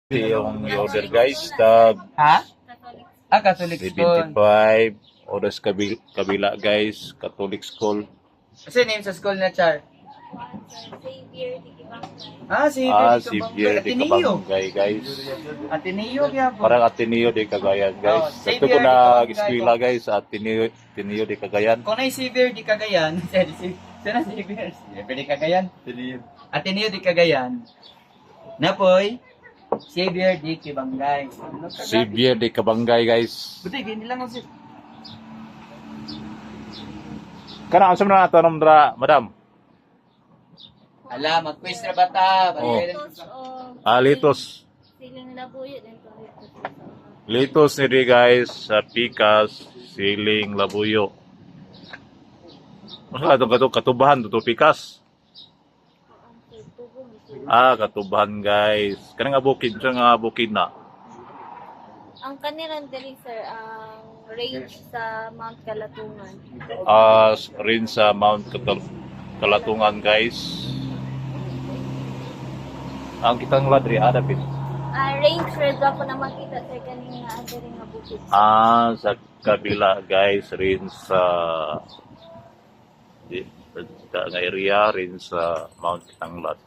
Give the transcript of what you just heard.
Yung order guys, tag Ha? Catholic school. 75, oras kabila guys, Catholic school. Kasi name sa school na, Char? Xavier di Kibangay. Xavier Si Kabangay. Pierre de Ateneo. Kabangay guys. Ateneo kaya po. Parang Ateneo de Cagayan guys. Oh, Ito ko Xavier de na Kabangay. eskwela guys, Ateneo de Cagayan. Kung na Xavier di Cagayan, sana Xavier. Xavier di Cagayan. Ateneo di Cagayan. Napoy, Xavier di Kibangay. Si Pierre de Kabangay guys. Buti, hindi lang ako si... Kana asa na tanong dra, madam? Ala, mag-quiz na bata. Oh. Litos o Litos. siling labuyo din to litos. Litos ni di guys sa Pikas, Siling, Labuyo. Ano ka katubahan to Pikas? Katubahan guys. Kana nga bukid na. Ang kanilang diri sir ang range sa Mount Kalatungan. Rin sa Mount Kalatungan guys. Ang kitang ladri adapit. Range red ako na makita sir kanina diri nga bukid. Sa kabila guys, rin sa area rin sa Mount Kitanglad.